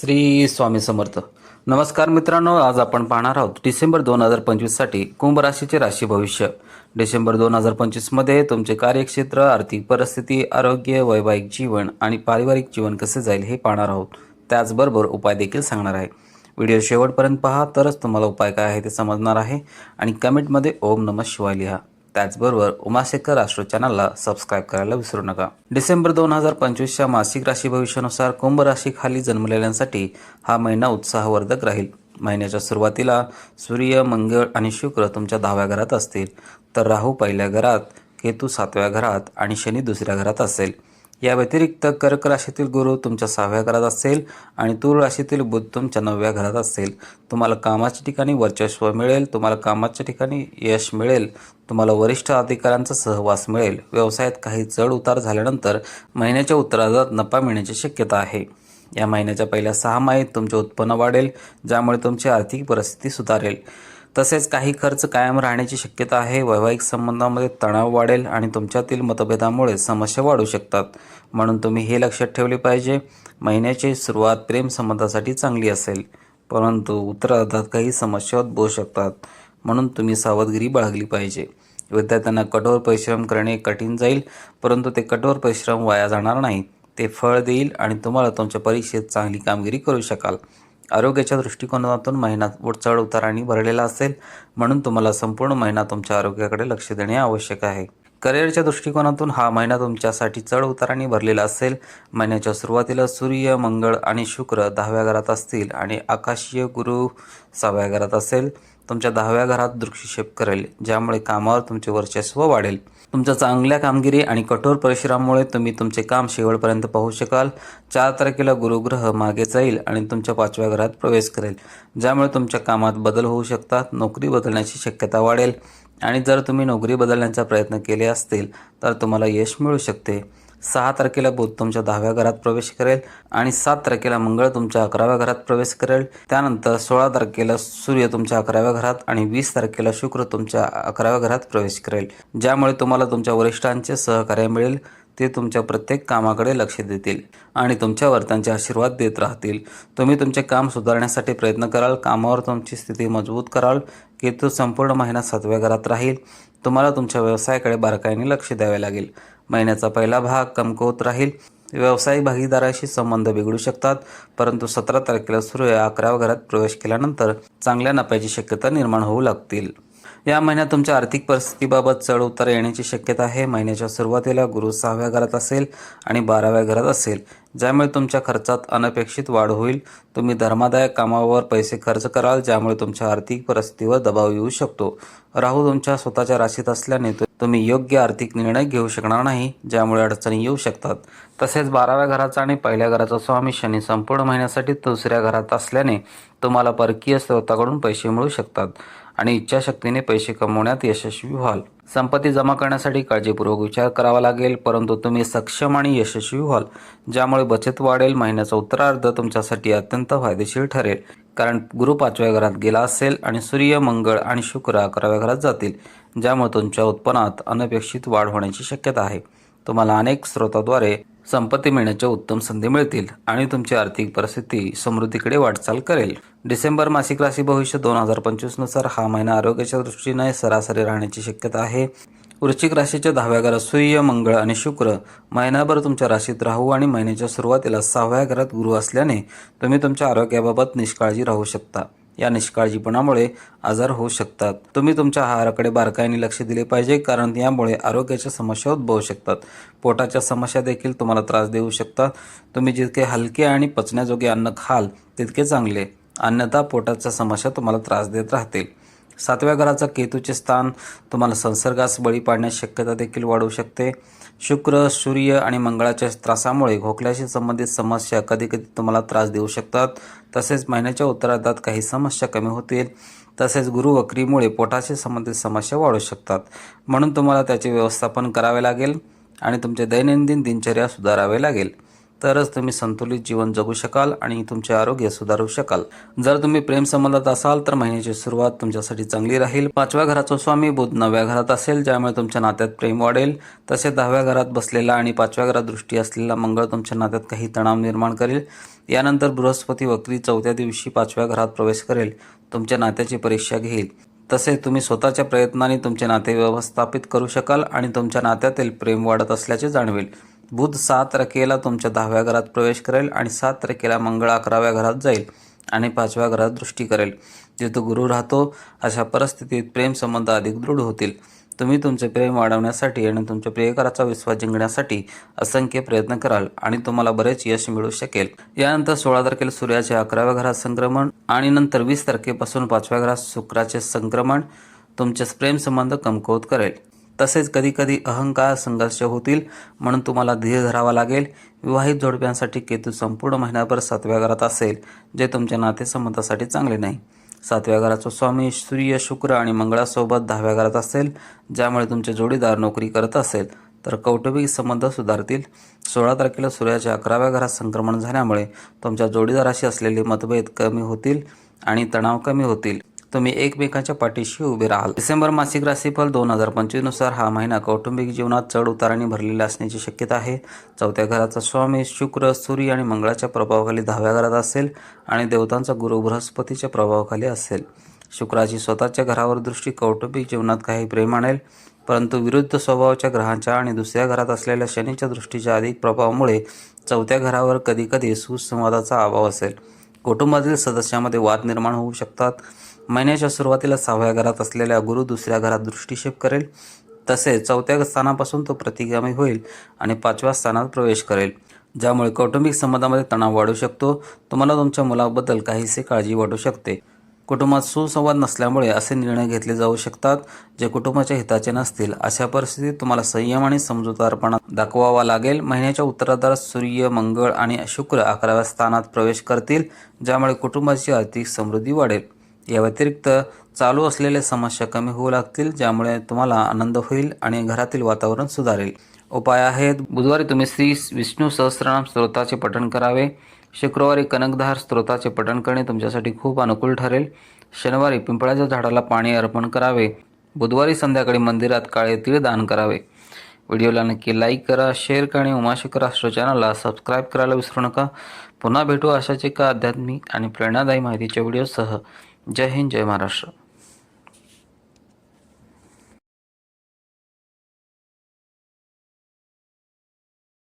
श्री स्वामी समर्थ. नमस्कार मित्रांनो, आज आपण पाहणार आहोत डिसेंबर 2025 साठी कुंभ राशीचे राशी भविष्य. डिसेंबर 2025 मध्ये तुमचे कार्यक्षेत्र, आर्थिक परिस्थिती, आरोग्य, वैवाहिक जीवन आणि पारिवारिक जीवन कसे जाईल हे पाहणार आहोत. त्याचबरोबर उपाय देखील सांगणार आहे. व्हिडिओ शेवटपर्यंत पहा, तरच तुम्हाला उपाय काय आहे ते समजणार आहे. आणि कमेंटमध्ये ओम नमः शिवाय लिहा. त्याचबरोबर उमाशेखर राष्ट्र चॅनलला सबस्क्राईब करायला विसरू नका. डिसेंबर 2025च्या मासिक राशी भविष्यानुसार कुंभ राशी खाली जन्मलेल्यांसाठी हा महिना उत्साहवर्धक राहील. महिन्याच्या सुरुवातीला सूर्य, मंगळ आणि शुक्र तुमच्या 10व्या घरात असतील, तर राहू पहिल्या घरात, केतू 7व्या घरात आणि शनी दुसऱ्या घरात असेल. या व्यतिरिक्त कर्क राशीतील गुरु तुमच्या 6व्या घरात असेल आणि तूळ राशीतील बुध तुमच्या 9व्या घरात असेल. तुम्हाला कामाच्या ठिकाणी वर्चस्व मिळेल, तुम्हाला कामाच्या ठिकाणी यश मिळेल, तुम्हाला वरिष्ठ अधिकाऱ्यांचा सहवास मिळेल. व्यवसायात काही चढ उतार झाल्यानंतर महिन्याच्या उत्तरार्धात नफा मिळण्याची शक्यता आहे. या महिन्याच्या पहिल्या 6 महिन्यात तुमचे उत्पन्न वाढेल, ज्यामुळे तुमची आर्थिक परिस्थिती सुधारेल. तसेच काही खर्च कायम राहण्याची शक्यता आहे. वैवाहिक संबंधामध्ये तणाव वाढेल आणि तुमच्यातील मतभेदामुळे समस्या वाढू शकतात, म्हणून तुम्ही हे लक्षात ठेवले पाहिजे. महिन्याची सुरुवात प्रेम संबंधासाठी चांगली असेल, परंतु उत्तरार्धात काही समस्या उद्भवू शकतात, म्हणून तुम्ही सावधगिरी बाळगली पाहिजे. विद्यार्थ्यांना कठोर परिश्रम करणे कठीण जाईल, परंतु ते कठोर परिश्रम वाया जाणार नाही. ते फळ देईल आणि तुम्हाला तुमच्या परीक्षेत चांगली कामगिरी करू शकाल. आरोग्याच्या दृष्टिकोनातून महिना चढ उतारांनी भरलेला असेल, म्हणून तुम्हाला संपूर्ण महिना तुमच्या आरोग्याकडे लक्ष देणे आवश्यक आहे. करिअरच्या दृष्टिकोनातून हा महिना तुमच्यासाठी चढ उतारांनी भरलेला असेल. महिन्याच्या सुरुवातीला सूर्य, मंगळ आणि शुक्र 10व्या घरात असतील आणि आकाशीय गुरु 6व्या घरात असेल. तुमच्या 10व्या घरात दृष्टिक्षेप करेल, ज्यामुळे कामावर तुमचे वर्चस्व वाढेल. तुमच्या चांगल्या कामगिरी आणि कठोर परिश्रमामुळे तुम्ही तुमचे काम शेवटपर्यंत पाहू शकाल. 4 तारखेला गुरुग्रह मागे जाईल आणि तुमच्या 5व्या घरात प्रवेश करेल, ज्यामुळे तुमच्या कामात बदल होऊ शकतात. नोकरी बदलण्याची शक्यता वाढेल आणि जर तुम्ही नोकरी बदलण्याचा प्रयत्न केले असतील तर तुम्हाला यश मिळू शकते. 6 तारखेला बुध तुमच्या 10व्या घरात प्रवेश करेल आणि 7 तारखेला मंगळ तुमच्या 11व्या घरात प्रवेश करेल. त्यानंतर 16 तारखेला सूर्य तुमच्या 11व्या घरात आणि 20 तारखेला शुक्र तुमच्या 11व्या घरात प्रवेश करेल, ज्यामुळे तुम्हाला तुमच्या वरिष्ठांचे सहकार्य मिळेल. ते तुमच्या प्रत्येक कामाकडे लक्ष देतील आणि तुमच्यावर त्यांचे आशीर्वाद देत राहतील. तुम्ही तुमचे काम सुधारण्यासाठी प्रयत्न कराल, कामावर तुमची स्थिती मजबूत कराल. केतू संपूर्ण महिना 7व्या घरात राहील. तुम्हाला तुमच्या व्यवसायाकडे बारकाईने लक्ष द्यावे लागेल. महिन्याचा पहिला भाग कमकुवत राहील. व्यावसायिक भागीदाराशी संबंध बिघडू शकतात, परंतु 17 तारखेला सूर्य 11व्या घरात प्रवेश केल्यानंतर चांगल्या नफ्याची शक्यता निर्माण होऊ लागतील. या महिन्यात तुमच्या आर्थिक परिस्थितीबाबत चढ उतार येण्याची शक्यता आहे. महिन्याच्या सुरुवातीला गुरु 6व्या घरात असेल आणि 12व्या घरात असेल, ज्यामुळे तुमच्या खर्चात अनपेक्षित वाढ होईल. तुम्ही धर्मादायक कामावर पैसे खर्च कराल, ज्यामुळे तुमच्या आर्थिक परिस्थितीवर दबाव येऊ शकतो. राहू तुमच्या स्वतःच्या राशीत असल्याने तुम्ही योग्य आर्थिक निर्णय घेऊ शकणार नाही, ज्यामुळे अडचणी येऊ शकतात. तसेच 12व्या घराचा आणि पहिल्या घराचा स्वामी शनी संपूर्ण महिन्यासाठी दुसऱ्या घरात असल्याने तुम्हाला परकीय स्रोताकडून पैसे मिळू शकतात आणि इच्छाशक्तीने पैसे कमवण्यात यशस्वी व्हाल. संपत्ती जमा करण्यासाठी काळजीपूर्वक विचार करावा लागेल, परंतु तुम्ही सक्षम आणि यशस्वी व्हाल, ज्यामुळे बचत वाढेल. महिन्याचा उत्तरार्ध तुमच्यासाठी अत्यंत फायदेशीर ठरेल, कारण गुरु 5व्या घरात गेला असेल आणि सूर्य, मंगळ आणि शुक्र 11व्या घरात जातील, ज्यामुळे तुमच्या उत्पन्नात अनपेक्षित वाढ होण्याची शक्यता आहे. तुम्हाला अनेक स्रोताद्वारे संपत्ती मिळण्याच्या उत्तम संधी मिळतील आणि तुमची आर्थिक परिस्थिती समृद्धीकडे वाटचाल करेल. डिसेंबर मासिक राशी भविष्य 2025 नुसार हा महिना आरोग्याच्या दृष्टीने सरासरी राहण्याची शक्यता आहे. वृश्चिक राशीच्या 10व्या घरात सूर्य, मंगळ आणि शुक्र महिनाभर तुमच्या राशीत राहू आणि महिन्याच्या सुरुवातीला 6व्या घरात गुरु असल्याने तुम्ही तुमच्या आरोग्याबाबत निष्काळजी राहू शकता. या निष्काळजीपणामुळे आजार होऊ शकतात. तुम्ही तुमच्या आहाराकडे बारकाईने लक्ष दिले पाहिजे, कारण यामुळे आरोग्याच्या समस्या उद्भवू शकतात. पोटाच्या समस्या देखील तुम्हाला त्रास देऊ शकतात. तुम्ही जितके हलके आणि पचण्याजोगे अन्न खाल तितके चांगले, अन्यथा पोटाच्या समस्या तुम्हाला त्रास देत राहतील. 7व्या घराचा केतूचे स्थान तुम्हाला संसर्गास बळी पाडण्याची शक्यता देखील वाढवू शकते. शुक्र, सूर्य आणि मंगळाच्या त्रासामुळे खोकल्याशी संबंधित समस्या कधीकधी तुम्हाला त्रास देऊ शकतात. तसेच महिन्याच्या उत्तरार्धात काही समस्या कमी होतील. तसेच गुरु वक्रीमुळे पोटाशी संबंधित समस्या वाढू शकतात, म्हणून तुम्हाला त्याचे व्यवस्थापन करावे लागेल आणि तुमचे दैनंदिन दिनचर्या सुधारावे लागेल. तरच तुम्ही संतुलित जीवन जगू शकाल आणि तुमचे आरोग्य सुधारू शकाल. जर तुम्ही प्रेम संबंधात असाल तर महिन्याची सुरुवात तुमच्यासाठी चांगली राहील. 5व्या घराचा स्वामी बुध 9व्या घरात असेल, ज्यामुळे तुमच्या नात्यात प्रेम वाढेल. तसेच 10व्या घरात बसलेला आणि 5व्या घरात दृष्टी असलेला मंगळ तुमच्या नात्यात काही तणाव निर्माण करेल. यानंतर बृहस्पती वक्री 4थ्या दिवशी 5व्या घरात प्रवेश करेल, तुमच्या नात्याची परीक्षा घेईल. तसेच तुम्ही स्वतःच्या प्रयत्नांनी तुमचे नाते व्यवस्थापित करू शकाल आणि तुमच्या नात्यातील प्रेम वाढत असल्याचे जाणवेल. बुध 7 तारखेला तुमच्या 10व्या घरात प्रवेश करेल आणि 7 तारखेला मंगळ 11व्या घरात जाईल आणि 5व्या घरात दृष्टी करेल. जिथे गुरु राहतो अशा परिस्थितीत प्रेम संबंध अधिक दृढ होतील. तुम्ही तुमचे प्रेम वाढवण्यासाठी आणि तुमच्या प्रियकराचा विश्वास जिंकण्यासाठी असंख्य प्रयत्न कराल आणि तुम्हाला बरेच यश मिळू शकेल. यानंतर 16 तारखेला सूर्याचे 11व्या घरात संक्रमण आणि नंतर 20 तारखेपासून 5व्या घरात शुक्राचे संक्रमण तुमचे प्रेम संबंध कमकुवत करेल. तसेच कधीकधी अहंकार संघर्ष होतील, म्हणून तुम्हाला धीर धरावा लागेल. विवाहित जोडप्यांसाठी केतू संपूर्ण महिनाभर 7व्या घरात असेल, जे तुमच्या नातेसंबंधासाठी चांगले नाही. 7व्या घराचा स्वामी सूर्य, शुक्र आणि मंगळासोबत 10व्या घरात असेल, ज्यामुळे तुमचे जोडीदार नोकरी करत असेल तर कौटुंबिक संबंध सुधारतील. 16 तारखेला सूर्याच्या 11व्या घरात संक्रमण झाल्यामुळे तुमच्या जोडीदाराशी असलेले मतभेद कमी होतील आणि तणाव कमी होतील. तुम्ही एकमेकांच्या पाठीशी उभे राहाल. डिसेंबर मासिक राशीफल 2025 नुसार हा महिना कौटुंबिक जीवनात चढ उतारांनी भरलेला असण्याची शक्यता आहे. 4थ्या घराचा स्वामी शुक्र, सूर्य आणि मंगळाच्या प्रभावाखाली 10व्या घरात असेल आणि देवतांचा गुरु बृहस्पतीच्या प्रभावाखाली असेल. शुक्राची स्वतःच्या घरावर दृष्टी कौटुंबिक जीवनात काही प्रेम आणेल, परंतु विरुद्ध स्वभावाच्या ग्रहांच्या आणि दुसऱ्या घरात असलेल्या शनीच्या दृष्टीच्या अधिक प्रभावामुळे 4थ्या घरावर कधीकधी सुसंवादाचा अभाव असेल. कुटुंबातील सदस्यांमध्ये वाद निर्माण होऊ शकतात. महिन्याच्या सुरुवातीला 6व्या घरात असलेल्या गुरु दुसऱ्या घरात दृष्टिक्षेप करेल. तसेच 4थ्या स्थानापासून तो प्रतिगामी होईल आणि 5व्या स्थानात प्रवेश करेल, ज्यामुळे कौटुंबिक संबंधामध्ये तणाव वाढू शकतो. तुम्हाला तुमच्या मुलाबद्दल काहीसे काळजी वाटू शकते. कुटुंबात सुसंवाद नसल्यामुळे असे निर्णय घेतले जाऊ शकतात जे कुटुंबाच्या हिताचे नसतील. अशा परिस्थितीत तुम्हाला संयम आणि समजूतदारपणा दाखवावा लागेल. महिन्याच्या उत्तरार्धात सूर्य, मंगळ आणि शुक्र 11व्या स्थानात प्रवेश करतील, ज्यामुळे कुटुंबाची आर्थिक समृद्धी वाढेल. या व्यतिरिक्त चालू असलेल्या समस्या कमी होऊ लागतील, ज्यामुळे तुम्हाला आनंद होईल आणि घरातील वातावरण सुधारेल. उपाय आहेत: बुधवारी तुम्ही श्री विष्णू सहस्त्रनाम स्तोत्राचे पठण करावे. शुक्रवारी कनकधार स्तोत्राचे पठण करणे तुमच्यासाठी खूप अनुकूल ठरेल. शनिवारी पिंपळाच्या झाडाला पाणी अर्पण करावे. बुधवारी संध्याकाळी मंदिरात काळे तीळ दान करावे. व्हिडिओला नक्की लाईक करा, शेअर करा आणि उमाशंकर ॲस्ट्रो चॅनलला सबस्क्राईब करायला विसरू नका. पुन्हा भेटू अशाच एका आध्यात्मिक आणि प्रेरणादायी माहितीच्या व्हिडिओसह. जय हिंद, जय महाराष्ट्र.